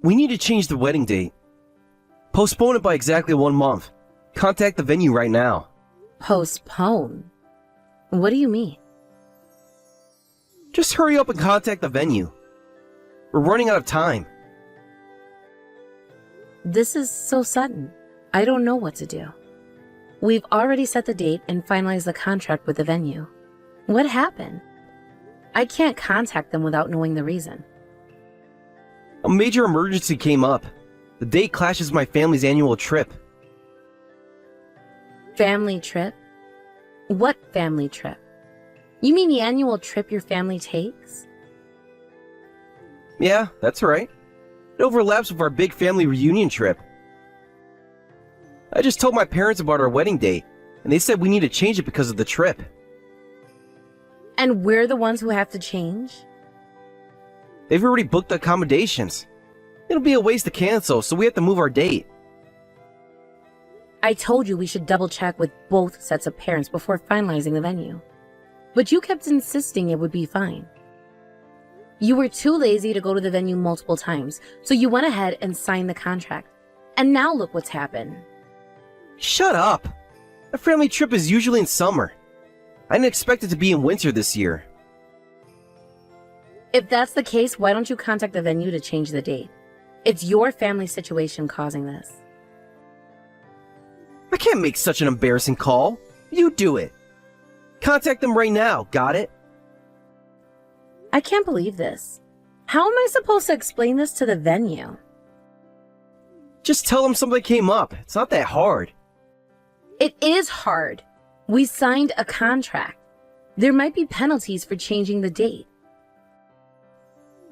We need to change the wedding date. Postpone it by exactly 1 month. Contact the venue right now. Postpone? What do you mean? Just hurry up and contact the venue. We're running out of time. This is so sudden. I don't know what to do. We've already set the date and finalized the contract with the venue. What happened? I can't contact them without knowing the reason. A major emergency came up. The date clashes with my family's annual trip. Family trip? What family trip? You mean the annual trip your family takes? Yeah, that's right. It overlaps with our big family reunion trip. I just told my parents about our wedding date, and they said we need to change it because of the trip. And we're the ones who have to change? They've already booked the accommodations. It'll be a waste to cancel, so we have to move our date. I told you we should double check with both sets of parents before finalizing the venue. But you kept insisting it would be fine. You were too lazy to go to the venue multiple times, so you went ahead and signed the contract. And now look what's happened. Shut up! A family trip is usually in summer. I didn't expect it to be in winter this year. If that's the case, why don't you contact the venue to change the date? It's your family situation causing this. I can't make such an embarrassing call. You do it. Contact them right now, got it? I can't believe this. How am I supposed to explain this to the venue? Just tell them something came up. It's not that hard. It is hard. We signed a contract. There might be penalties for changing the date.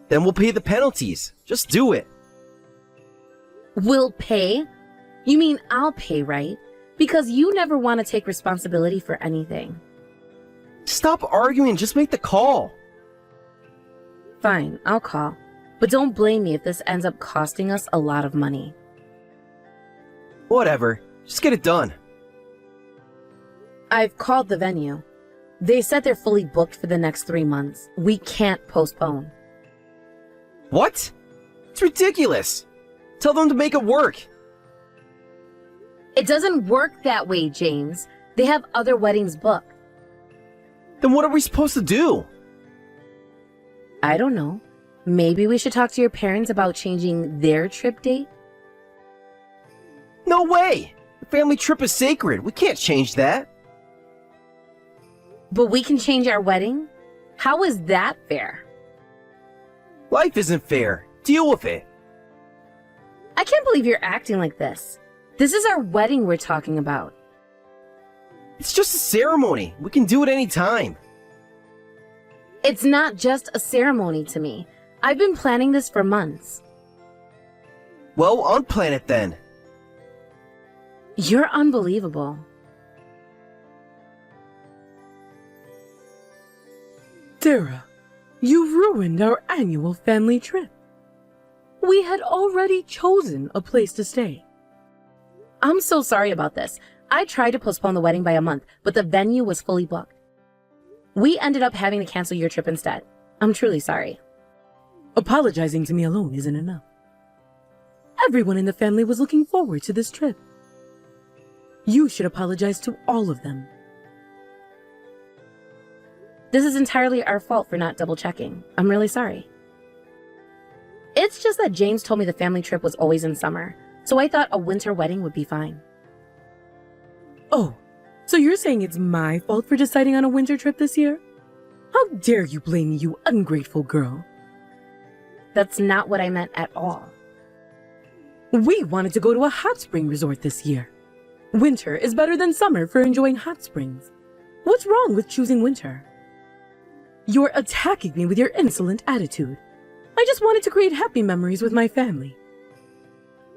Then we'll pay the penalties. Just do it. We'll pay? You mean I'll pay, right? Because you never want to take responsibility for anything. Stop arguing, just make the call. Fine, I'll call. But don't blame me if this ends up costing us a lot of money. Whatever, just get it done. I've called the venue. They said they're fully booked for the next 3 months. We can't postpone. What? It's ridiculous. Tell them to make it work. It doesn't work that way, James. They have other weddings booked. Then what are we supposed to do? I don't know. Maybe we should talk to your parents about changing their trip date? No way! The family trip is sacred. We can't change that. But we can change our wedding? How is that fair? Life isn't fair. Deal with it. I can't believe you're acting like this. This is our wedding we're talking about. It's just a ceremony. We can do it any time. It's not just a ceremony to me. I've been planning this for months. Well, unplan it then. You're unbelievable. Dara, you ruined our annual family trip. We had already chosen a place to stay. I'm so sorry about this. I tried to postpone the wedding by a month, but the venue was fully booked. We ended up having to cancel your trip instead. I'm truly sorry. Apologizing to me alone isn't enough. Everyone in the family was looking forward to this trip. You should apologize to all of them. This is entirely our fault for not double checking. I'm really sorry. It's just that James told me the family trip was always in summer, so I thought a winter wedding would be fine. Oh, so you're saying it's my fault for deciding on a winter trip this year? How dare you blame me, you ungrateful girl? That's not what I meant at all. We wanted to go to a hot spring resort this year. Winter is better than summer for enjoying hot springs. What's wrong with choosing winter? You're attacking me with your insolent attitude. I just wanted to create happy memories with my family.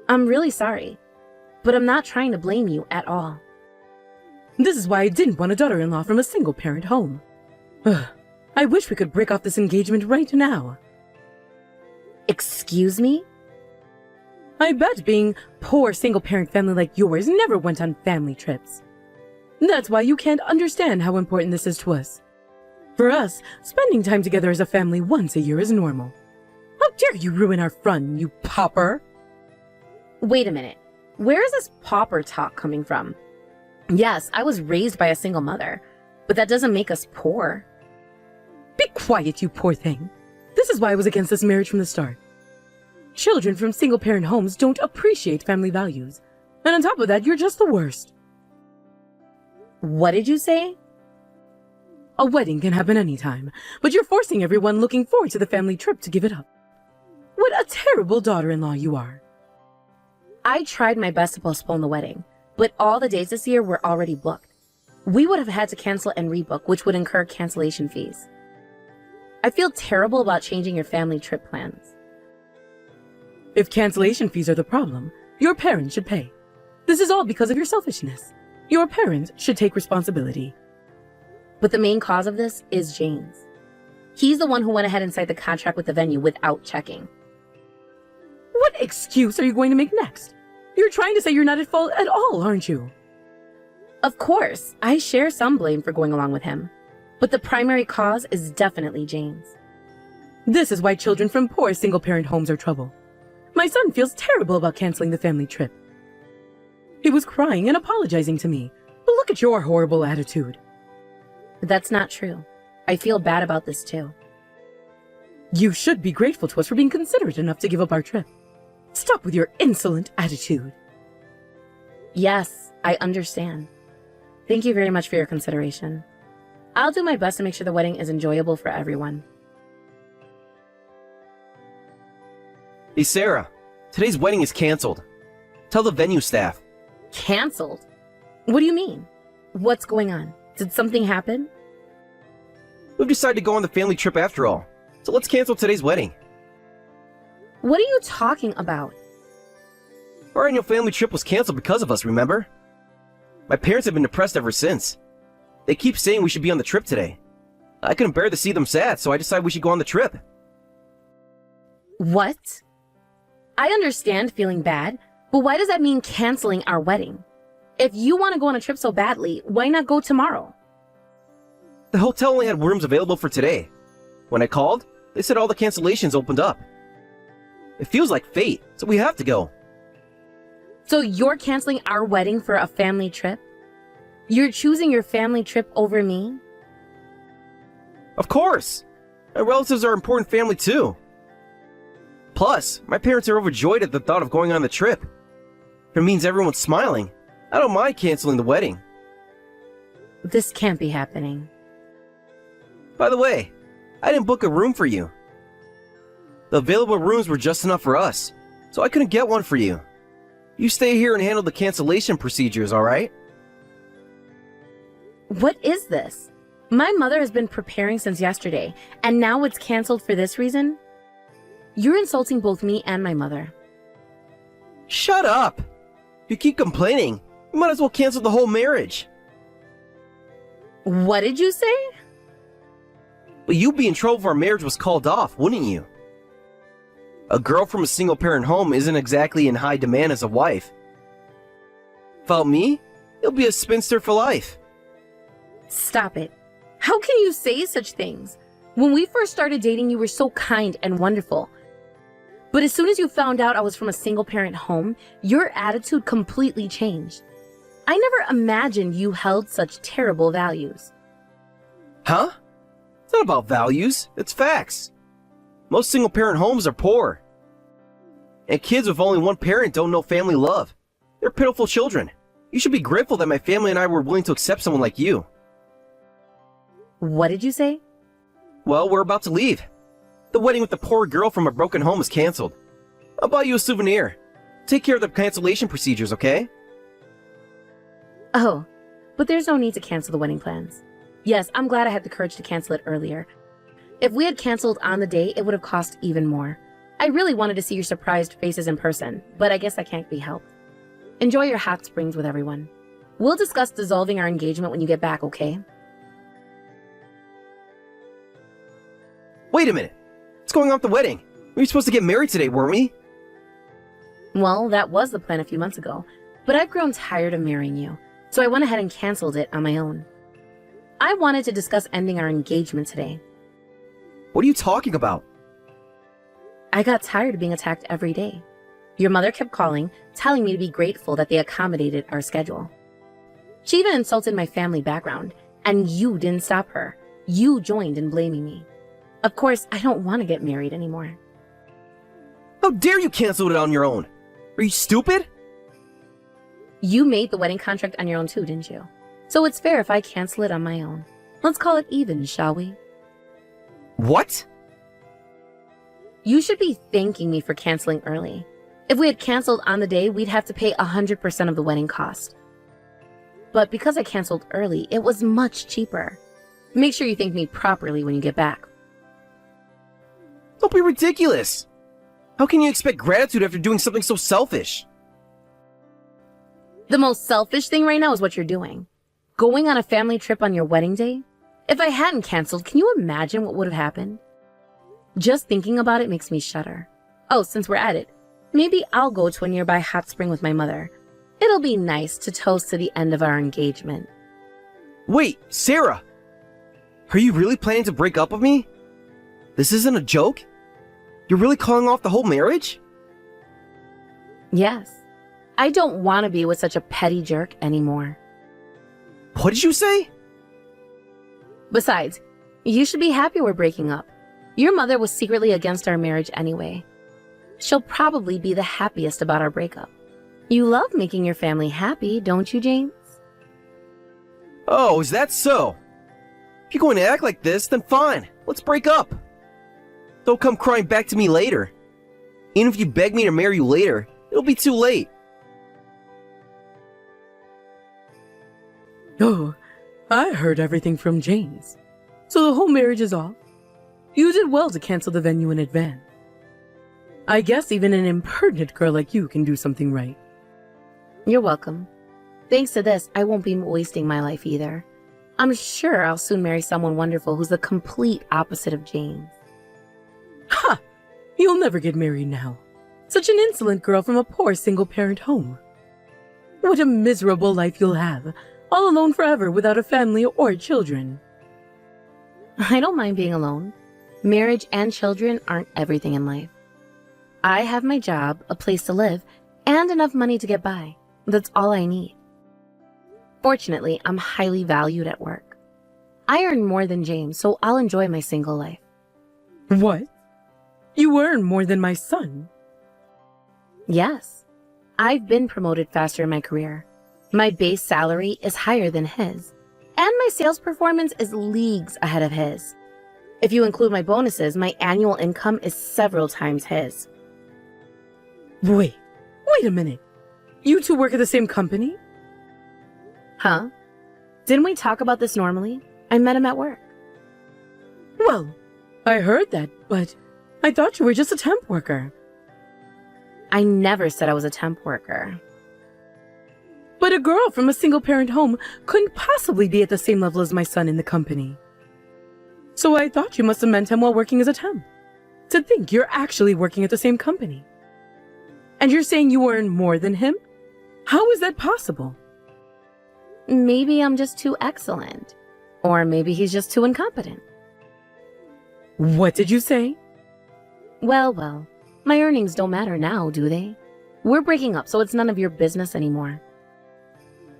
I'm really sorry, but I'm not trying to blame you at all. This is why I didn't want a daughter-in-law from a single-parent home. Ugh, I wish we could break off this engagement right now. Excuse me? I bet being poor single-parent family like yours never went on family trips. That's why you can't understand how important this is to us. For us, spending time together as a family once a year is normal. How dare you ruin our fun, you pauper? Wait a minute. Where is this pauper talk coming from? Yes, I was raised by a single mother, but that doesn't make us poor. Be quiet, you poor thing. This is why I was against this marriage from the start. Children from single-parent homes don't appreciate family values. And on top of that, you're just the worst. What did you say? A wedding can happen anytime, but you're forcing everyone looking forward to the family trip to give it up. What a terrible daughter-in-law you are. I tried my best to postpone the wedding, but all the dates this year were already booked. We would have had to cancel and rebook, which would incur cancellation fees. I feel terrible about changing your family trip plans. If cancellation fees are the problem, your parents should pay. This is all because of your selfishness. Your parents should take responsibility. But the main cause of this is James. He's the one who went ahead and signed the contract with the venue without checking. What excuse are you going to make next? You're trying to say you're not at fault at all, aren't you? Of course, I share some blame for going along with him, but the primary cause is definitely James. This is why children from poor single-parent homes are trouble. My son feels terrible about canceling the family trip. He was crying and apologizing to me, but look at your horrible attitude. That's not true. I feel bad about this too. You should be grateful to us for being considerate enough to give up our trip. Stop with your insolent attitude. Yes, I understand. Thank you very much for your consideration. I'll do my best to make sure the wedding is enjoyable for everyone. Hey Sarah, today's wedding is canceled. Tell the venue staff. Canceled? What do you mean? What's going on? Did something happen? We've decided to go on the family trip after all, so let's cancel today's wedding. What are you talking about? Our annual family trip was canceled because of us, remember? My parents have been depressed ever since. They keep saying we should be on the trip today. I couldn't bear to see them sad, so I decided we should go on the trip. What? I understand feeling bad, but why does that mean canceling our wedding? If you want to go on a trip so badly, why not go tomorrow? The hotel only had rooms available for today. When I called, they said all the cancellations opened up. It feels like fate, so we have to go. So you're canceling our wedding for a family trip? You're choosing your family trip over me? Of course! My relatives are important family too. Plus, my parents are overjoyed at the thought of going on the trip. If it means everyone's smiling, I don't mind canceling the wedding. This can't be happening. By the way, I didn't book a room for you. The available rooms were just enough for us, so I couldn't get one for you. You stay here and handle the cancellation procedures, alright? What is this? My mother has been preparing since yesterday, and now it's canceled for this reason? You're insulting both me and my mother. Shut up! You keep complaining. You might as well cancel the whole marriage. What did you say? But you'd be in trouble if our marriage was called off, wouldn't you? A girl from a single-parent home isn't exactly in high demand as a wife. Without me, you'll be a spinster for life. Stop it. How can you say such things? When we first started dating, you were so kind and wonderful. But as soon as you found out I was from a single-parent home, your attitude completely changed. I never imagined you held such terrible values. Huh? It's not about values, it's facts. Most single-parent homes are poor. And kids with only one parent don't know family love. They're pitiful children. You should be grateful that my family and I were willing to accept someone like you. What did you say? Well, we're about to leave. The wedding with the poor girl from a broken home is canceled. I'll buy you a souvenir. Take care of the cancellation procedures, okay? Oh, but there's no need to cancel the wedding plans. Yes, I'm glad I had the courage to cancel it earlier. If we had canceled on the day, it would have cost even more. I really wanted to see your surprised faces in person, but I guess that can't be helped. Enjoy your hot springs with everyone. We'll discuss dissolving our engagement when you get back, okay? Wait a minute. What's going on with the wedding? We were supposed to get married today, weren't we? Well, that was the plan a few months ago, but I've grown tired of marrying you, so I went ahead and canceled it on my own. I wanted to discuss ending our engagement today. What are you talking about? I got tired of being attacked every day. Your mother kept calling, telling me to be grateful that they accommodated our schedule. She even insulted my family background, and you didn't stop her. You joined in blaming me. Of course, I don't want to get married anymore. How dare you cancel it on your own? Are you stupid? You made the wedding contract on your own too, didn't you? So it's fair if I cancel it on my own. Let's call it even, shall we? What? You should be thanking me for canceling early. If we had canceled on the day, we'd have to pay 100% of the wedding cost. But because I canceled early, it was much cheaper. Make sure you thank me properly when you get back. Don't be ridiculous. How can you expect gratitude after doing something so selfish? The most selfish thing right now is what you're doing. Going on a family trip on your wedding day? If I hadn't canceled, can you imagine what would have happened? Just thinking about it makes me shudder. Oh, since we're at it, maybe I'll go to a nearby hot spring with my mother. It'll be nice to toast to the end of our engagement. Wait, Sarah! Are you really planning to break up with me? This isn't a joke? You're really calling off the whole marriage? Yes. I don't want to be with such a petty jerk anymore. What did you say? Besides, you should be happy we're breaking up. Your mother was secretly against our marriage anyway. She'll probably be the happiest about our breakup. You love making your family happy, don't you, James? Oh, is that so? If you're going to act like this, then fine. Let's break up. Don't come crying back to me later. Even if you beg me to marry you later, it'll be too late. Oh, I heard everything from James. So the whole marriage is off? You did well to cancel the venue in advance. I guess even an impertinent girl like you can do something right. You're welcome. Thanks to this, I won't be wasting my life either. I'm sure I'll soon marry someone wonderful who's the complete opposite of James. Ha! You'll never get married now. Such an insolent girl from a poor single-parent home. What a miserable life you'll have, all alone forever without a family or children. I don't mind being alone. Marriage and children aren't everything in life. I have my job, a place to live, and enough money to get by. That's all I need. Fortunately, I'm highly valued at work. I earn more than James, so I'll enjoy my single life. What? You earn more than my son? Yes. I've been promoted faster in my career. My base salary is higher than his, and my sales performance is leagues ahead of his. If you include my bonuses, my annual income is several times his. Wait a minute. You two work at the same company? Huh? Didn't we talk about this normally? I met him at work. Well, I heard that, but I thought you were just a temp worker. I never said I was a temp worker. But a girl from a single-parent home couldn't possibly be at the same level as my son in the company. So I thought you must have met him while working as a temp. To think you're actually working at the same company. And you're saying you earn more than him? How is that possible? Maybe I'm just too excellent. Or maybe he's just too incompetent. What did you say? Well, my earnings don't matter now, do they? We're breaking up, so it's none of your business anymore.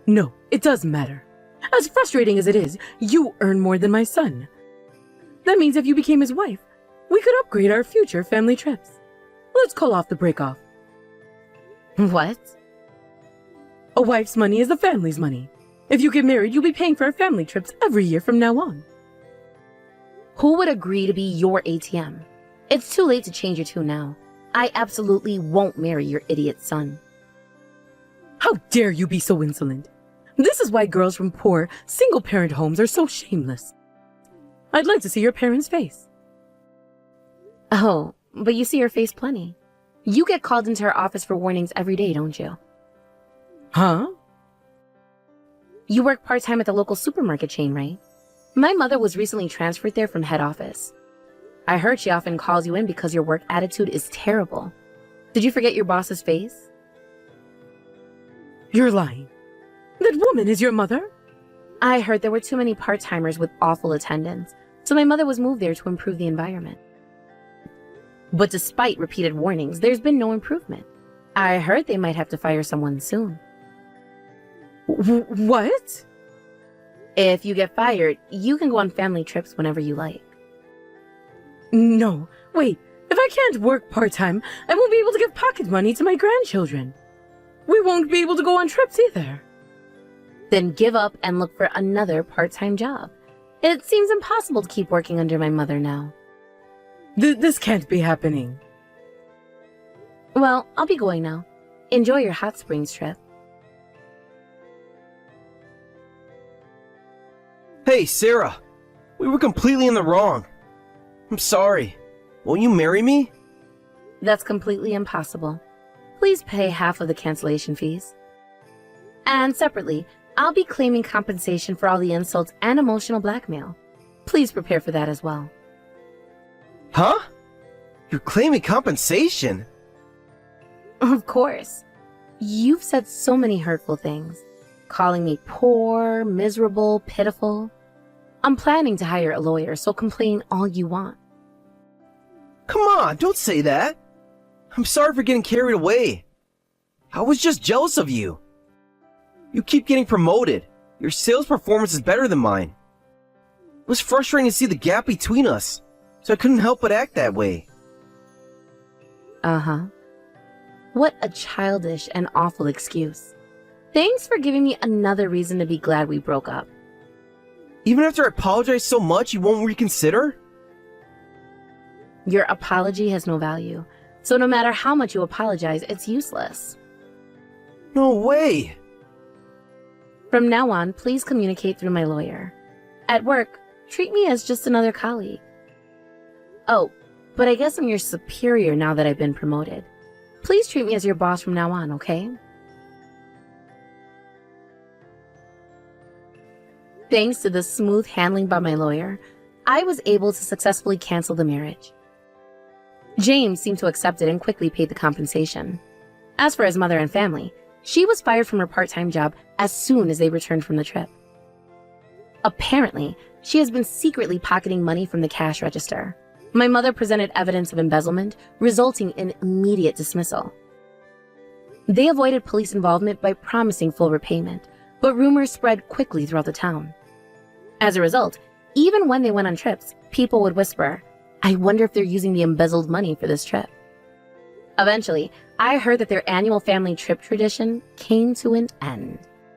No, it does matter. As frustrating as it is, you earn more than my son. That means if you became his wife, we could upgrade our future family trips. Let's call off the break-off. What? A wife's money is the family's money. If you get married, you'll be paying for our family trips every year from now on. Who would agree to be your ATM? It's too late to change your tune now. I absolutely won't marry your idiot son. How dare you be so insolent? This is why girls from poor, single-parent homes are so shameless. I'd like to see your parents' face. Oh, but you see her face plenty. You get called into her office for warnings every day, don't you? Huh? You work part-time at the local supermarket chain, right? My mother was recently transferred there from head office. I heard she often calls you in because your work attitude is terrible. Did you forget your boss's face? You're lying. That woman is your mother? I heard there were too many part-timers with awful attendance, so my mother was moved there to improve the environment. But despite repeated warnings, there's been no improvement. I heard they might have to fire someone soon. What? If you get fired, you can go on family trips whenever you like. No, wait. If I can't work part-time, I won't be able to give pocket money to my grandchildren. We won't be able to go on trips either. Then give up and look for another part-time job. It seems impossible to keep working under my mother now. This can't be happening. Well, I'll be going now. Enjoy your hot springs trip. Hey, Sarah. We were completely in the wrong. I'm sorry. Won't you marry me? That's completely impossible. Please pay half of the cancellation fees. And separately, I'll be claiming compensation for all the insults and emotional blackmail. Please prepare for that as well. Huh? You're claiming compensation? Of course. You've said so many hurtful things, calling me poor, miserable, pitiful. I'm planning to hire a lawyer, so complain all you want. Come on, don't say that. I'm sorry for getting carried away. I was just jealous of you. You keep getting promoted. Your sales performance is better than mine. It was frustrating to see the gap between us, so I couldn't help but act that way. Uh-huh. What a childish and awful excuse. Thanks for giving me another reason to be glad we broke up. Even after I apologized so much, you won't reconsider? Your apology has no value, so no matter how much you apologize, it's useless. No way! From now on, please communicate through my lawyer. At work, treat me as just another colleague. Oh, but I guess I'm your superior now that I've been promoted. Please treat me as your boss from now on, okay? Thanks to the smooth handling by my lawyer, I was able to successfully cancel the marriage. James seemed to accept it and quickly paid the compensation. As for his mother and family, she was fired from her part-time job as soon as they returned from the trip. Apparently, she has been secretly pocketing money from the cash register. My mother presented evidence of embezzlement, resulting in immediate dismissal. They avoided police involvement by promising full repayment, but rumors spread quickly throughout the town. As a result, even when they went on trips, people would whisper, "I wonder if they're using the embezzled money for this trip." Eventually, I heard that their annual family trip tradition came to an end.